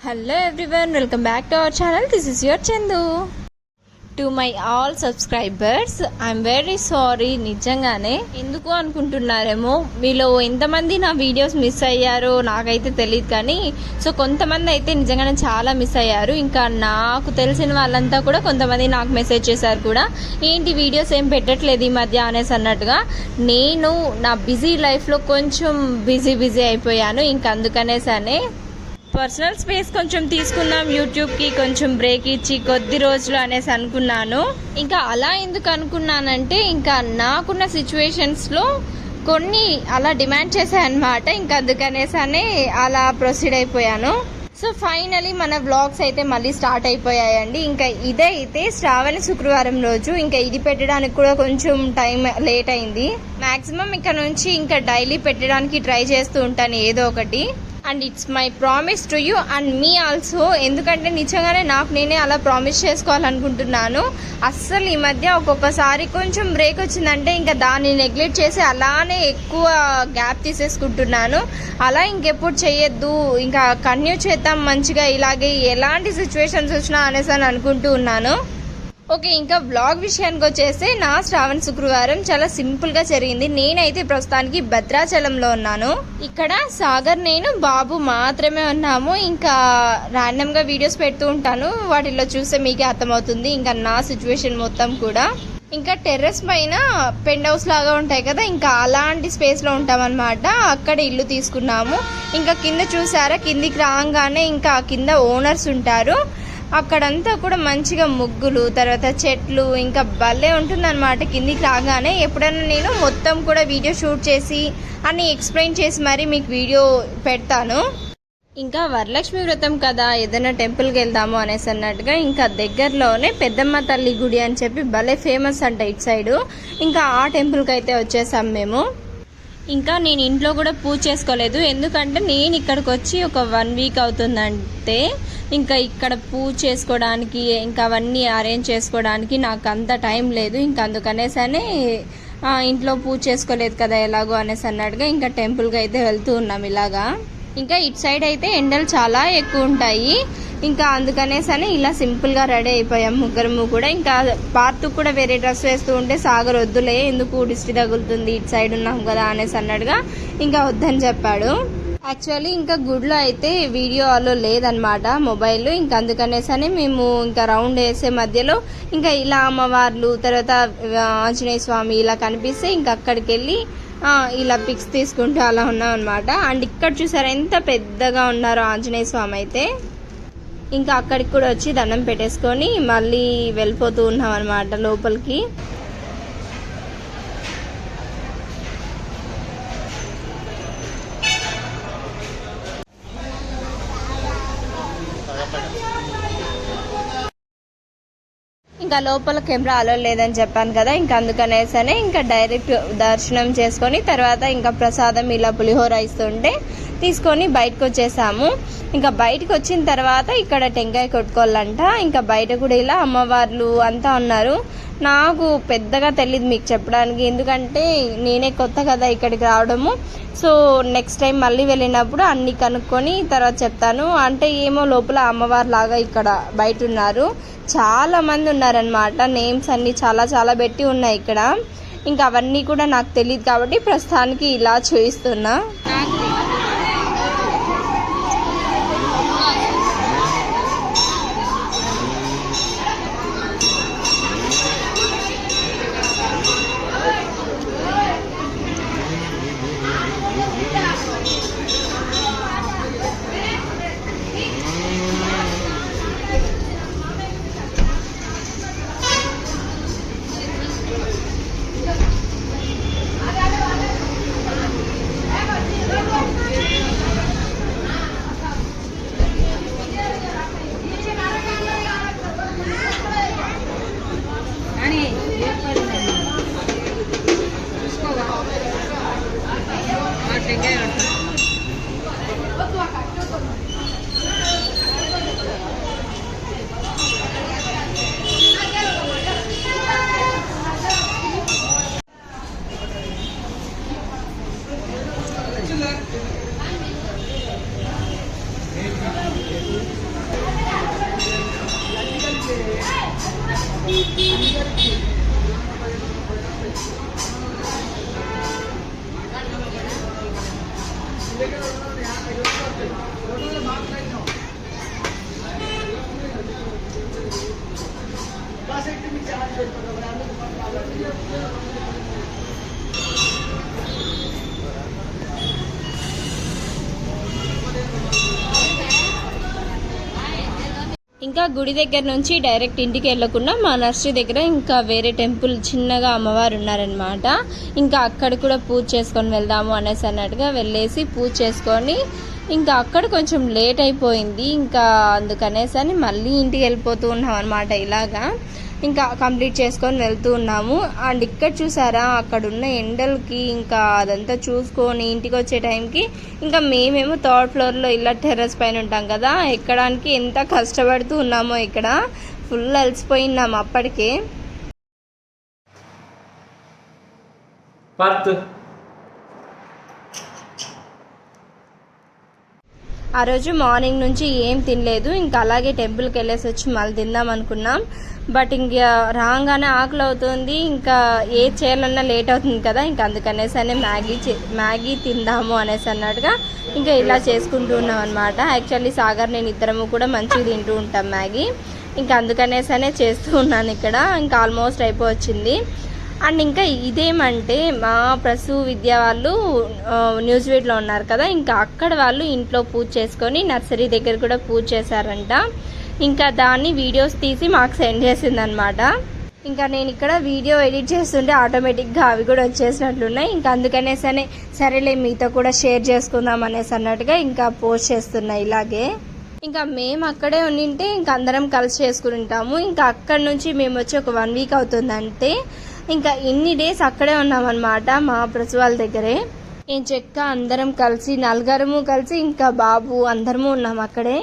Hello everyone, welcome back to our channel. This is your Chandu. To my all subscribers, I'm very sorry. నిజంగానే ఎందుకు అనుకుంటున్నారేమో, మీలో ఎంతమంది నా వీడియోస్ మిస్ అయ్యారో నాకైతే తెలియదు, కానీ సో కొంతమంది అయితే నిజంగానే చాలా మిస్ అయ్యారు. ఇంకా నాకు తెలిసిన వాళ్ళంతా కూడా కొంతమంది నాకు మెసేజ్ చేశారు కూడా, ఏంటి వీడియోస్ ఏం పెట్టట్లేదు ఈ మధ్య అనేసి అన్నట్టుగా. నేను నా బిజీ లైఫ్లో కొంచెం బిజీ అయిపోయాను. ఇంకా అందుకనేసనే పర్సనల్ స్పేస్ కొంచెం తీసుకుందాం, యూట్యూబ్కి కొంచెం బ్రేక్ ఇచ్చి కొద్ది రోజులు అనేసి అనుకున్నాను. ఇంకా అలా ఎందుకు అనుకున్నానంటే, ఇంకా నాకున్న సిచ్యువేషన్స్లో కొన్ని అలా డిమాండ్ చేశాయన్నమాట. ఇంకా అందుకనేసనే అలా ప్రొసీడ్ అయిపోయాను. సో ఫైనలీ మన వ్లాగ్స్ అయితే మళ్ళీ స్టార్ట్ అయిపోయాయండి. ఇంకా ఇదైతే శ్రావణ శుక్రవారం రోజు. ఇంకా ఇది పెట్టడానికి కూడా కొంచెం టైం లేట్ అయింది. మ్యాక్సిమం ఇక్కడ నుంచి ఇంకా డైలీ పెట్టడానికి ట్రై చేస్తూ ఉంటాను ఏదో ఒకటి. And it's my promise to you and me also. ఎందుకంటే నిజంగానే నాకు నేనే అలా ప్రామిస్ చేసుకోవాలనుకుంటున్నాను. అస్సలు ఈ మధ్య ఒక్కొక్కసారి కొంచెం బ్రేక్ వచ్చిందంటే ఇంకా దాన్ని నెగ్లెక్ట్ చేసి అలానే ఎక్కువ గ్యాప్ తీసేసుకుంటున్నాను. అలా ఇంకెప్పుడు చేయొద్దు, ఇంకా కంటిన్యూ చేద్దాం మంచిగా ఇలాగే, ఎలాంటి సిచ్యువేషన్స్ వచ్చినా అనేసి అని అనుకుంటూ ఉన్నాను. ఓకే, ఇంకా వ్లాగ్ విషయానికి వచ్చేస్తే నా శ్రావణ శుక్రవారం చాలా సింపుల్ గా జరిగింది. నేనైతే ప్రస్తుతానికి భద్రాచలంలో ఉన్నాను. ఇక్కడ సాగర్, నేను, బాబు మాత్రమే ఉన్నాము. ఇంకా ర్యాండమ్ గా వీడియోస్ పెడుతూ ఉంటాను, వాటిల్లో చూస్తే మీకే అర్థమవుతుంది ఇంకా నా సిచ్యువేషన్ మొత్తం కూడా. ఇంకా టెర్రస్ పైన పెంట్ హౌస్ లాగా ఉంటాయి కదా, ఇంకా అలాంటి స్పేస్ లో ఉంటాం అనమాట. అక్కడ ఇల్లు తీసుకున్నాము. ఇంకా కింద చూసారా, కిందికి రాగానే ఇంకా కింద ఓనర్స్ ఉంటారు. అక్కడంతా కూడా మంచిగా ముగ్గులు, తర్వాత చెట్లు, ఇంకా భలే ఉంటుందన్నమాట. కిందికి రాగానే ఎప్పుడైనా నేను మొత్తం కూడా వీడియో షూట్ చేసి అన్ని ఎక్స్ప్లెయిన్ చేసి మరి మీకు వీడియో పెడతాను. ఇంకా వరలక్ష్మి వ్రతం కదా, ఏదైనా టెంపుల్కి వెళ్దాము అనేసి అన్నట్టుగా ఇంకా దగ్గరలోనే పెద్దమ్మ తల్లి గుడి అని చెప్పి భలే ఫేమస్ అంట ఇటు సైడు. ఇంకా ఆ టెంపుల్కి అయితే వచ్చేసాం మేము. ఇంకా నేను ఇంట్లో కూడా పూజ చేసుకోలేదు, ఎందుకంటే నేను ఇక్కడికి వచ్చి ఒక 1 వీక్ అవుతుందంటే ఇంకా ఇక్కడ పూజ చేసుకోవడానికి ఇంకా అవన్నీ అరేంజ్ చేసుకోవడానికి నాకు అంత టైం లేదు. ఇంకా అందుకనేసనే ఇంట్లో పూజ చేసుకోలేదు కదా ఎలాగో అనేసి అన్నట్టుగా ఇంకా టెంపుల్కి అయితే వెళ్తూ ఉన్నాం ఇలాగా. ఇంకా ఇటు సైడ్ అయితే ఎండలు చాలా ఎక్కువ ఉంటాయి. ఇంకా అందుకనేసని ఇలా సింపుల్గా రెడీ అయిపోయాం ముగ్గురము కూడా. ఇంకా పార్ట్ కూడా వేరే డ్రెస్ వేస్తూ ఉంటే సాగర్ వద్దులే, ఎందుకు దిష్టి తగులుతుంది, ఇటు సైడ్ ఉన్నాం కదా అనేసి అన్నట్టుగా ఇంకా వద్దని చెప్పాడు. యాక్చువల్లీ ఇంకా గుడిలో అయితే వీడియో అలో లేదనమాట మొబైల్. ఇంకా అందుకనేసని మేము ఇంకా రౌండ్ వేసే మధ్యలో ఇంకా ఇలా అమ్మవార్లు, తర్వాత ఆంజనేయ స్వామి ఇలా కనిపిస్తే ఇంకా అక్కడికి వెళ్ళి ఇలా పిక్స్ తీసుకుంటూ అలా ఉన్నాం అనమాట. అండ్ ఇక్కడ చూసారా ఎంత పెద్దగా ఉన్నారో ఆంజనేయ స్వామి అయితే. ఇంకా అక్కడికి కూడా వచ్చి దండం పెట్టేసుకొని మళ్ళీ వెళ్ళిపోతూ ఉన్నాం అనమాట లోపలికి. ఇంకా లోపల కెమెరా అలో లేదని చెప్పాను కదా, ఇంకా అందుకనేసనే ఇంకా డైరెక్ట్ దర్శనం చేసుకొని తర్వాత ఇంకా ప్రసాదం ఇలా పులిహోర ఇస్తుంటే తీసుకొని బయటకు వచ్చేసాము. ఇంకా బయటకు వచ్చిన తర్వాత ఇక్కడ టెంకాయ కొట్టుకోవాలంట. ఇంకా బయట కూడా ఇలా అమ్మవార్లు అంతా ఉన్నారు. నాకు పెద్దగా తెలియదు మీకు చెప్పడానికి, ఎందుకంటే నేనే కొత్త కదా ఇక్కడికి రావడము. సో నెక్స్ట్ టైం మళ్ళీ వెళ్ళినప్పుడు అన్ని కనుక్కొని తర్వాత చెప్తాను. అంటే ఏమో లోపల అమ్మవారు లాగా ఇక్కడ బయట ఉన్నారు, చాలా మంది ఉన్నారనమాట. నేమ్స్ అన్ని చాలా పెట్టి ఉన్నాయి ఇక్కడ. ఇంకా అవన్నీ కూడా నాకు తెలియదు కాబట్టి ప్రస్తుతానికి ఇలా చూపిస్తున్నా. ఇంకా గుడి దగ్గర నుంచి డైరెక్ట్ ఇంటికి వెళ్ళకుండా మా నర్సరీ దగ్గర ఇంకా వేరే టెంపుల్ చిన్నగా అమ్మవారు ఉన్నారనమాట. ఇంకా అక్కడ కూడా పూజ చేసుకొని వెళ్దాము అనేసి అన్నట్టుగా వెళ్ళేసి పూజ చేసుకొని ఇంకా అక్కడ కొంచెం లేట్ అయిపోయింది. ఇంకా అందుకనేసి అని మళ్ళీ ఇంటికి వెళ్ళిపోతూ ఉన్నాం అనమాట. ఇలాగా ఇంకా కంప్లీట్ చేసుకొని వెళ్తూ ఉన్నాము. అండ్ ఇక్కడ చూసారా అక్కడ ఉన్న ఎండలకి ఇంకా అదంతా చూసుకొని ఇంటికి వచ్చే టైంకి ఇంకా మేమేమో థర్డ్ ఫ్లోర్లో ఇలా టెర్రస్ పైన ఉంటాం కదా, ఎక్కడానికి ఎంత కష్టపడుతూ ఉన్నామో ఇక్కడ ఫుల్ అలసిపోయినాము అప్పటికే. ఆ రోజు మార్నింగ్ నుంచి ఏం తినలేదు. ఇంకా అలాగే టెంపుల్కి వెళ్ళేసి వచ్చి మళ్ళీ తిందాం అనుకున్నాం. బట్ ఇంకా రాగానే ఆకలి అవుతుంది, ఇంకా ఏ చేయాలన్నా లేట్ అవుతుంది కదా, ఇంకా అందుకనేసి అని మ్యాగీ తిందాము అనేసి అన్నట్టుగా ఇంకా ఇలా చేసుకుంటూ ఉన్నాం అనమాట. యాక్చువల్లీ సాగర్ నేను ఇద్దరము కూడా మంచిగా తింటూ ఉంటాం మ్యాగీ. ఇంకా అందుకనేసి అనే చేస్తూ ఉన్నాను ఇక్కడ. ఇంకా ఆల్మోస్ట్ అయిపోవచ్చింది. అండ్ ఇంకా ఇదేమంటే మా ప్రసూ విద్య వాళ్ళు న్యూస్ వీడ్లో ఉన్నారు కదా, ఇంకా అక్కడ వాళ్ళు ఇంట్లో పూజ చేసుకొని నర్సరీ దగ్గర కూడా పూజ చేశారంట. ఇంకా దాన్ని వీడియోస్ తీసి మాకు సెండ్ చేసిందనమాట. ఇంకా నేను ఇక్కడ వీడియో ఎడిట్ చేస్తుంటే ఆటోమేటిక్గా అవి కూడా వచ్చేసినట్లున్నాయి. ఇంకా అందుకనేసనే సరేలే మీతో కూడా షేర్ చేసుకుందాం అనేసి అన్నట్టుగా ఇంకా పోస్ట్ చేస్తున్నాయి ఇలాగే. ఇంకా మేము అక్కడే ఉండింటే ఇంకా అందరం కలిసి చేసుకుని ఉంటాము. ఇంకా అక్కడి నుంచి మేము వచ్చి ఒక 1 వీక్ అవుతుందంటే ఇంకా ఇన్ని డేస్ అక్కడే ఉన్నామన్నమాట మా ప్రసు వాళ్ళ దగ్గరే. ఏం చెక్క అందరం కలిసి నలుగురము కలిసి ఇంకా బాబు అందరము ఉన్నాం అక్కడే.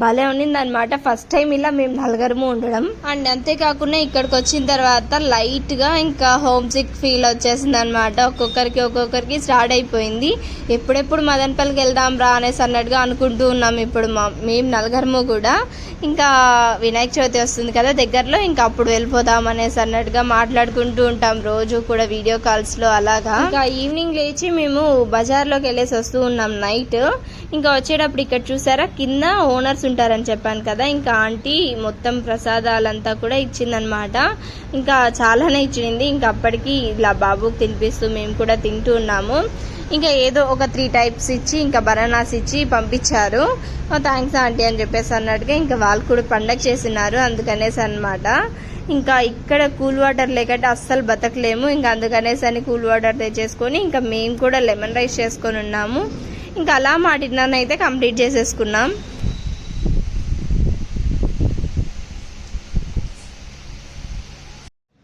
భలే ఉండింది అనమాట ఫస్ట్ టైం ఇలా మేము నలుగురము ఉండడం. అండ్ అంతేకాకుండా ఇక్కడికి వచ్చిన తర్వాత లైట్ గా ఇంకా హోమ్ సిక్ ఫీల్ వచ్చేసింది అనమాట. ఒక్కొక్కరికి స్టార్ట్ అయిపోయింది. ఎప్పుడెప్పుడు మదనపల్లికి వెళ్దాం రా అనేసి అన్నట్టుగా అనుకుంటూ ఉన్నాం ఇప్పుడు మేము నలుగురము కూడా. ఇంకా వినాయక చవితి వస్తుంది కదా దగ్గరలో, ఇంకా అప్పుడు వెళ్ళిపోదాం అనేసి అన్నట్టుగా మాట్లాడుకుంటూ ఉంటాం రోజు కూడా వీడియో కాల్స్ లో అలాగా. ఇంకా ఈవినింగ్ లేచి మేము బజార్లోకి వెళ్ళేసి వస్తూ ఉన్నాం నైట్. ఇంకా వచ్చేటప్పుడు ఇక్కడ చూసారా కింద ఓనర్స్ ఉంటారని చెప్పాను కదా, ఇంకా ఆంటీ మొత్తం ప్రసాదాలంతా కూడా ఇచ్చిందనమాట. ఇంకా చాలానే ఇచ్చింది. ఇంకా అప్పటికి ఇలా బాబుకి తినిపిస్తూ మేము కూడా తింటూ ఉన్నాము. ఇంకా ఏదో ఒక 3 టైప్స్ ఇచ్చి ఇంకా బనానాస్ ఇచ్చి పంపించారు. థ్యాంక్స్ ఆంటీ అని చెప్పేసి అన్నట్టుగా ఇంకా వాళ్ళు కూడా పండగ చేసినారు అందుకనేసి అనమాట. ఇంకా ఇక్కడ కూల్ వాటర్ లేకంటే అస్సలు బతకలేము. ఇంకా అందుకనేసి అని కూల్ వాటర్ తెచ్చేసుకొని ఇంకా మేము కూడా లెమన్ రైస్ చేసుకొని ఉన్నాము. ఇంకా అలా మా డిన్నర్ అయితే కంప్లీట్ చేసేసుకున్నాం.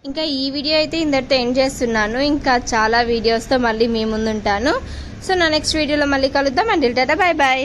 ఇంకా ఈ వీడియో అయితే ఇందరితో ఎండ్ చేస్తున్నాను. ఇంకా చాలా వీడియోస్తో మళ్ళీ మీ ముందు ఉంటాను. సో నా నెక్స్ట్ వీడియోలో మళ్ళీ కలుద్దాం. Until tata, bye bye.